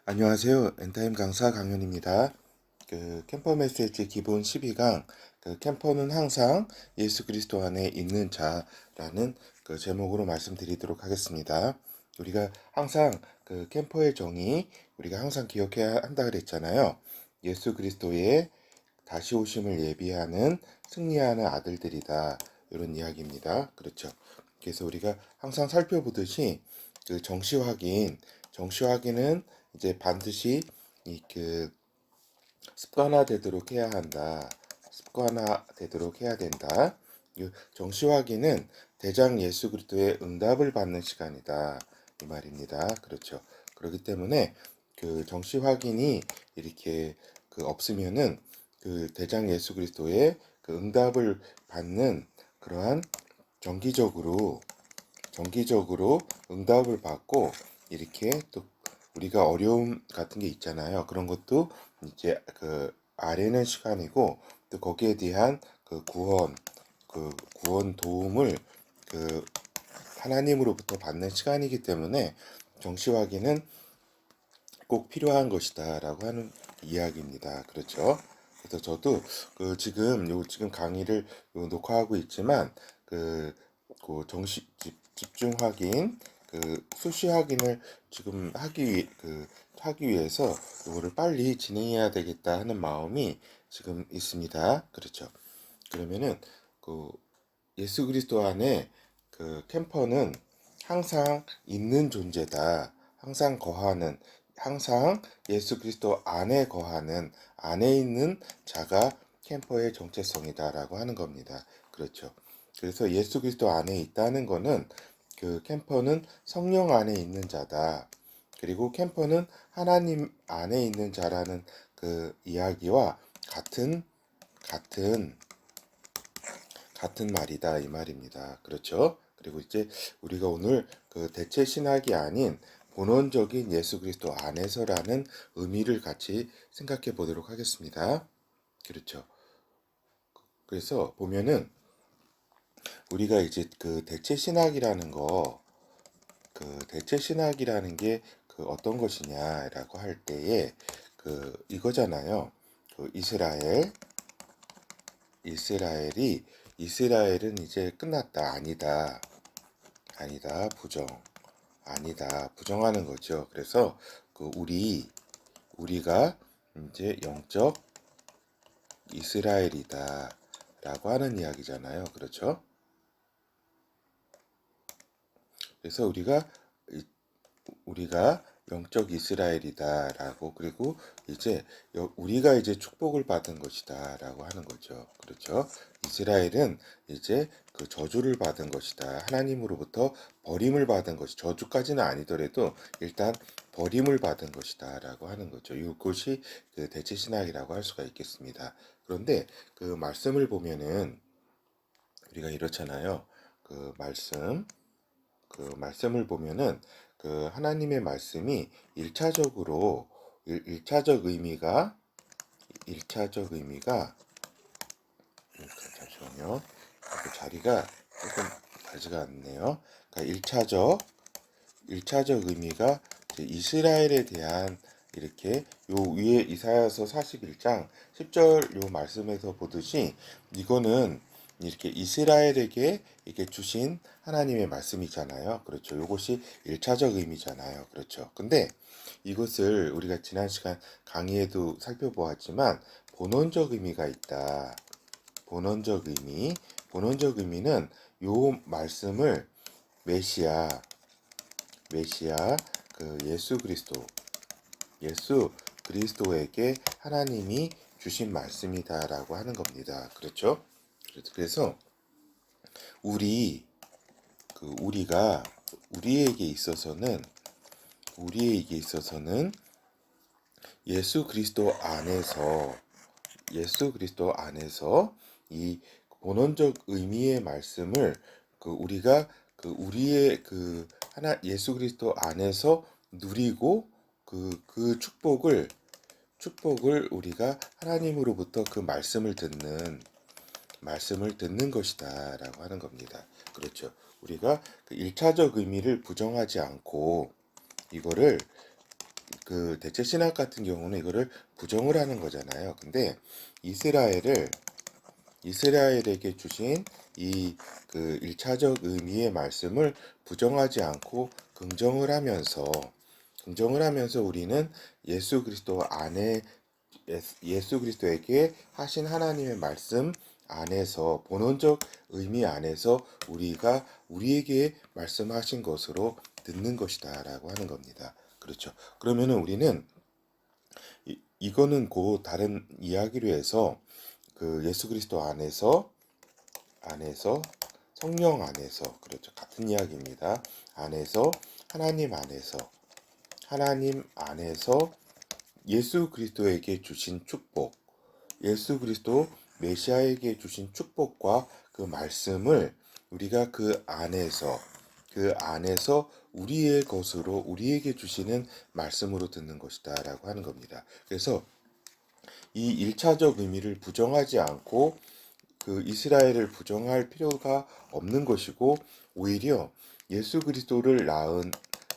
안녕하세요. 엔타임 강사 강현입니다. 캠퍼 메시지 기본 12강, 캠퍼는 항상 예수 그리스도 안에 있는 자라는 제목으로 말씀드리도록 하겠습니다. 우리가 항상 캠퍼의 정의, 우리가 항상 기억해야 한다 그랬잖아요. 예수 그리스도의 다시 오심을 예비하는 승리하는 아들들이다. 이런 이야기입니다. 그렇죠. 그래서 우리가 항상 살펴보듯이 정시 확인은 이제 반드시 습관화되도록 해야 한다. 습관화되도록 해야 된다. 이 정시 확인은 대장 예수 그리스도의 응답을 받는 시간이다. 이 말입니다. 그렇죠. 그렇기 때문에 정시 확인이 이렇게 없으면은 대장 예수 그리스도의 응답을 받는 그러한 정기적으로 응답을 받고 이렇게 또 우리가 어려움 같은 게 있잖아요. 그런 것도 이제 아래는 시간이고 또 거기에 대한 구원 도움을 하나님으로부터 받는 시간이기 때문에 정시 확인은 꼭 필요한 것이다라고 하는 이야기입니다. 그렇죠? 그래서 저도 지금 강의를 녹화하고 있지만 정시 집중 확인, 수시 확인을 지금 하기 위해서 이거를 빨리 진행해야 되겠다 하는 마음이 지금 있습니다. 그렇죠? 그러면은 그 예수 그리스도 안에 캠퍼는 항상 있는 존재다. 항상 예수 그리스도 안에 거하는, 안에 있는 자가 캠퍼의 정체성이다라고 하는 겁니다. 그렇죠. 그래서 예수 그리스도 안에 있다는 거는 캠퍼는 성령 안에 있는 자다. 그리고 캠퍼는 하나님 안에 있는 자라는 이야기와 같은 말이다 이 말입니다. 그렇죠? 그리고 이제 우리가 오늘 대체 신학이 아닌 본원적인 예수 그리스도 안에서라는 의미를 같이 생각해 보도록 하겠습니다. 그렇죠? 그래서 보면은 우리가 이제 대체 신학이라는 게 어떤 것이냐라고 할 때에 이거잖아요. 이스라엘은 이제 끝났다. 부정하는 거죠. 그래서 우리가 이제 영적 이스라엘이다라고 하는 이야기잖아요. 그렇죠? 그래서 우리가 영적 이스라엘이다라고 그리고 이제 우리가 이제 축복을 받은 것이다라고 하는 거죠. 그렇죠? 이스라엘은 이제 저주를 받은 것이다. 하나님으로부터 버림을 받은 것이 저주까지는 아니더라도 일단 버림을 받은 것이다라고 하는 거죠. 이것이 대체 신학이라고 할 수가 있겠습니다. 그런데 말씀을 보면은 우리가 이렇잖아요. 말씀을 보면은 하나님의 말씀이 일차적 의미가 잠시만요. 자리가 조금 다지가 않네요. 그러니까 일차적 의미가 이스라엘에 대한 이렇게 요 위에 이사야서 41장 10절 요 말씀에서 보듯이 이거는 이렇게 이스라엘에게 이게 주신 하나님의 말씀이잖아요. 그렇죠. 요것이 일차적 의미잖아요. 그렇죠. 근데 이것을 우리가 지난 시간 강의에도 살펴보았지만 본원적 의미가 있다. 본원적 의미는 요 말씀을 메시아 예수 그리스도에게 하나님이 주신 말씀이다라고 하는 겁니다. 그렇죠? 그래서 우리가 우리에게 있어서는 예수 그리스도 안에서 이 본원적 의미의 말씀을 우리가 우리의 예수 그리스도 안에서 누리고 축복을 우리가 하나님으로부터 말씀을 듣는 것이다라고 하는 겁니다. 그렇죠. 우리가 일차적 의미를 부정하지 않고 이거를 그 대체 신학 같은 경우는 이거를 부정을 하는 거잖아요. 근데 이스라엘에게 주신 이 그 1차적 의미의 말씀을 부정하지 않고 긍정을 하면서 우리는 예수 그리스도 안에 예수 그리스도에게 하신 하나님의 말씀 안에서 본원적 의미 안에서 우리가 우리에게 말씀하신 것으로 듣는 것이다라고 하는 겁니다. 그렇죠. 그러면은 우리는 이거는 곧 다른 이야기로 해서 그 예수 그리스도 안에서 성령 안에서 그렇죠. 같은 이야기입니다. 안에서 하나님 안에서 예수 그리스도에게 주신 축복, 예수 그리스도 메시아에게 주신 축복과 그 말씀을 우리가 그 안에서 우리의 것으로 우리에게 주시는 말씀으로 듣는 것이다라고 하는 겁니다. 그래서 이 1차적 의미를 부정하지 않고 그 이스라엘을 부정할 필요가 없는 것이고 오히려 예수 그리스도를 낳은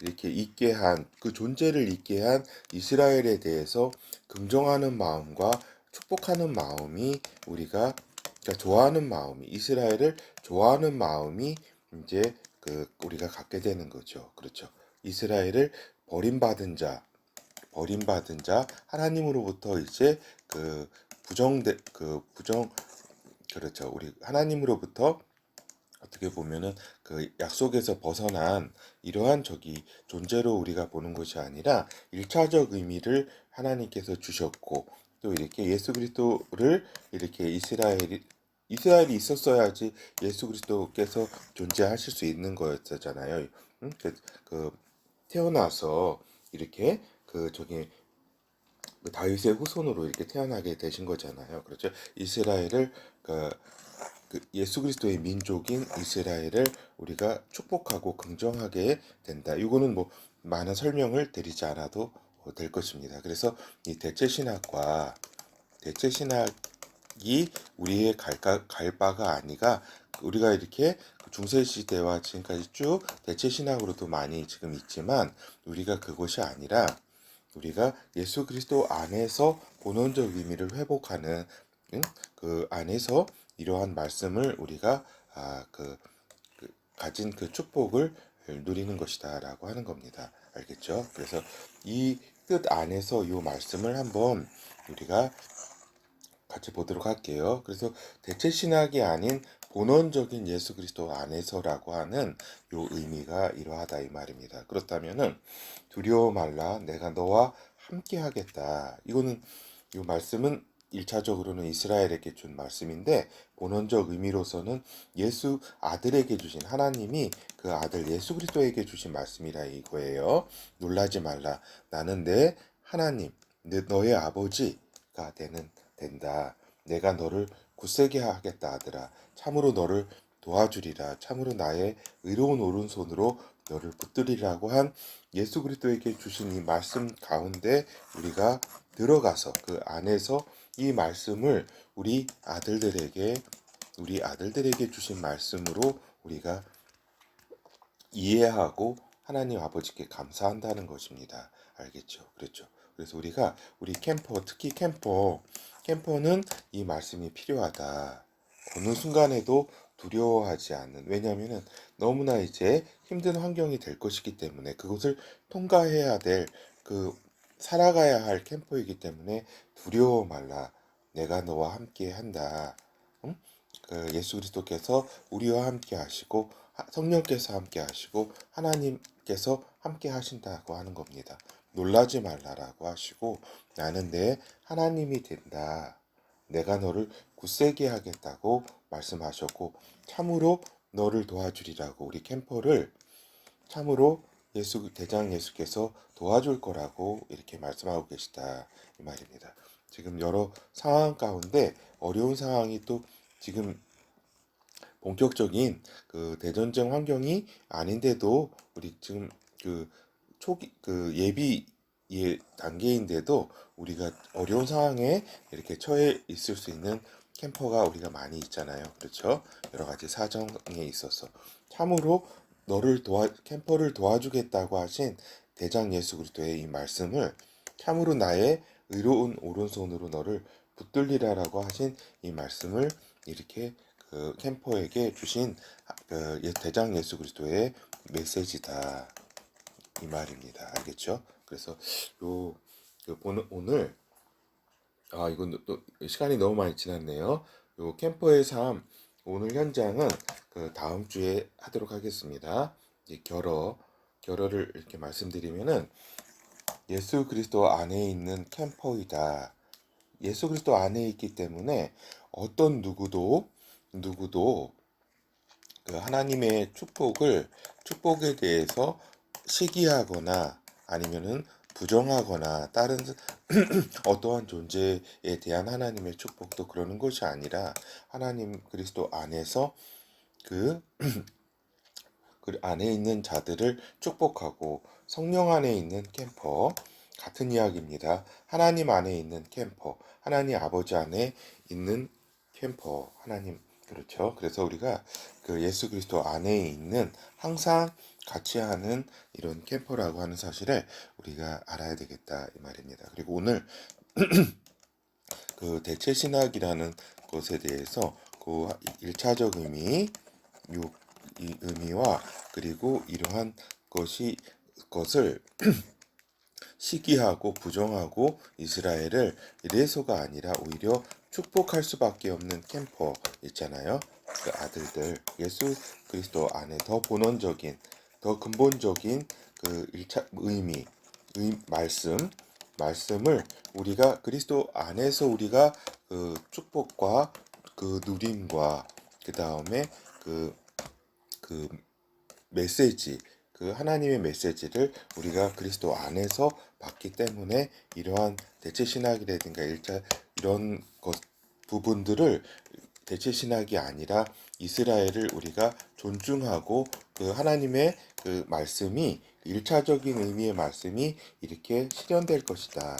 이렇게 있게 한 그 존재를 있게 한 이스라엘에 대해서 긍정하는 마음과 축복하는 마음이 우리가 그러니까 좋아하는 마음이 이스라엘을 좋아하는 마음이 이제 그 우리가 갖게 되는 거죠. 그렇죠. 이스라엘을 버림받은 자 하나님으로부터 이제 그 부정 그렇죠. 우리 하나님으로부터 어떻게 보면은 그 약속에서 벗어난 이러한 저기 존재로 우리가 보는 것이 아니라 1차적 의미를 하나님께서 주셨고 또 이렇게 예수 그리스도를 이렇게 이스라엘이 있었어야지 예수 그리스도께서 존재하실 수 있는 거였잖아요. 그 태어나서 이렇게 그 저기 그 다윗의 후손으로 이렇게 태어나게 되신 거잖아요. 그렇죠? 이스라엘을 그 예수 그리스도의 민족인 이스라엘을 우리가 축복하고 긍정하게 된다. 이거는 뭐 많은 설명을 드리지 않아도 될 것입니다. 그래서 이 대체 신학이 우리의 갈 바가 아니가 우리가 이렇게 중세 시대와 지금까지 쭉 대체 신학으로도 많이 지금 있지만 우리가 그것이 아니라 우리가 예수 그리스도 안에서 본원적 의미를 회복하는 그 안에서 이러한 말씀을 우리가 가진 그 축복을 누리는 것이다라고 하는 겁니다. 알겠죠? 그래서 이 뜻 안에서 이 말씀을 한번 우리가 같이 보도록 할게요. 그래서 대체 신학이 아닌 본원적인 예수 그리스도 안에서라고 하는 요 의미가 이러하다 이 말입니다. 그렇다면은 두려워 말라 내가 너와 함께 하겠다. 이거는 이 말씀은 1차적으로는 이스라엘에게 준 말씀인데 본원적 의미로서는 예수 아들에게 주신 하나님이 그 아들 예수 그리스도에게 주신 말씀이라 이거예요. 놀라지 말라. 나는 내 하나님, 너의 아버지가 된다. 내가 너를 굳세게 하겠다 하더라. 참으로 너를 도와주리라. 참으로 나의 의로운 오른손으로 너를 붙들리라고 한 예수 그리스도에게 주신 이 말씀 가운데 우리가 들어가서 그 안에서 이 말씀을 우리 아들들에게 주신 말씀으로 우리가 이해하고 하나님 아버지께 감사한다는 것입니다. 알겠죠? 그렇죠. 그래서 우리 특히 캠퍼는 이 말씀이 필요하다. 어느 순간에도 두려워하지 않는, 왜냐하면은 너무나 이제 힘든 환경이 될 것이기 때문에 그것을 통과해야 살아가야 할 캠퍼이기 때문에 두려워 말라. 내가 너와 함께 한다. 응? 그 예수 그리스도께서 우리와 함께 하시고 성령께서 함께 하시고 하나님께서 함께 하신다고 하는 겁니다. 놀라지 말라라고 하시고 나는 내 하나님이 된다. 내가 너를 굳세게 하겠다고 말씀하셨고 참으로 너를 도와주리라고 우리 캠퍼를 참으로 대장 예수께서 도와줄 거라고 이렇게 말씀하고 계시다 이 말입니다. 지금 여러 상황 가운데 어려운 상황이 또 지금 본격적인 그 대전쟁 환경이 아닌데도 우리 지금 그 초기 그 예비 단계인데도 우리가 어려운 상황에 이렇게 처해 있을 수 있는 캠퍼가 우리가 많이 있잖아요. 그렇죠? 여러 가지 사정에 있어서 참으로 캠퍼를 도와주겠다고 하신 대장 예수 그리스도의 이 말씀을 참으로 나의 의로운 오른손으로 너를 붙들리라라고 하신 이 말씀을 이렇게 그 캠퍼에게 주신 그 대장 예수 그리스도의 메시지다 이 말입니다. 알겠죠? 그래서 오늘 이건 또 시간이 너무 많이 지났네요. 요 캠퍼의 삶 오늘 현장은 그 다음 주에 하도록 하겠습니다. 이제 결어를 이렇게 말씀드리면은 예수 그리스도 안에 있는 캠퍼이다. 예수 그리스도 안에 있기 때문에 어떤 누구도 그 하나님의 축복에 대해서 시기하거나 아니면은 부정하거나 다른 어떠한 존재에 대한 하나님의 축복도 그러는 것이 아니라 하나님 그리스도 안에서 그 안에 있는 자들을 축복하고 성령 안에 있는 캠퍼 같은 이야기입니다. 하나님 안에 있는 캠퍼, 하나님 아버지 안에 있는 캠퍼, 하나님 그렇죠. 그래서 우리가 그 예수 그리스도 안에 있는 항상 같이 하는 이런 캠퍼라고 하는 사실을 우리가 알아야 되겠다 이 말입니다. 그리고 오늘 그 대체 신학이라는 것에 대해서 그 1차적 의미, 이 의미와 그리고 이러한 것을 시기하고 부정하고 이스라엘을 이래서가 아니라 오히려 축복할 수밖에 없는 캠퍼 있잖아요. 그 아들들 예수 그리스도 안에 더 본원적인 더 근본적인 그 1차 말씀을 우리가 그리스도 안에서 우리가 그 축복과 그 누림과 그 다음에 그 메시지, 그 하나님의 메시지를 우리가 그리스도 안에서 받기 때문에 이러한 대체 신학이라든가 이런 부분들을 대체 신학이 아니라 이스라엘을 우리가 존중하고 그 하나님의 그 말씀이 1차적인 의미의 말씀이 이렇게 실현될 것이다.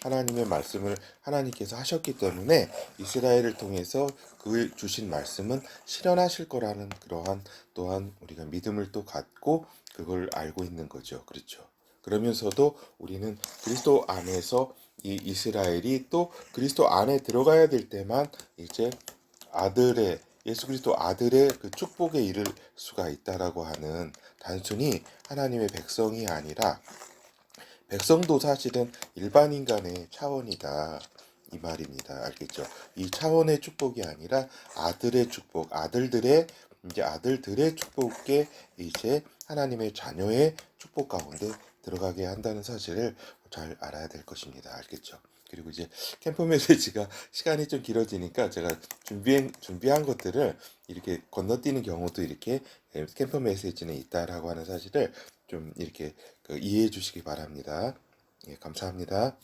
하나님의 말씀을 하나님께서 하셨기 때문에 이스라엘을 통해서 그 주신 말씀은 실현하실 거라는 그러한 또한 우리가 믿음을 또 갖고 그걸 알고 있는 거죠. 그렇죠. 그러면서도 우리는 그리스도 안에서 이 이스라엘이 또 그리스도 안에 들어가야 될 때만 이제 예수 그리스도 아들의 그 축복에 이를 수가 있다라고 하는 단순히 하나님의 백성이 아니라 백성도 사실은 일반 인간의 차원이다. 이 말입니다. 알겠죠? 이 차원의 축복이 아니라 아들의 축복, 아들들의 축복에 이제 하나님의 자녀의 축복 가운데 들어가게 한다는 사실을 잘 알아야 될 것입니다. 알겠죠? 그리고 이제 캠프 메시지가 시간이 좀 길어지니까 제가 준비한 것들을 이렇게 건너뛰는 경우도 이렇게 캠프 메시지는 있다라고 하는 사실을 좀 이렇게 이해해 주시기 바랍니다. 예, 감사합니다.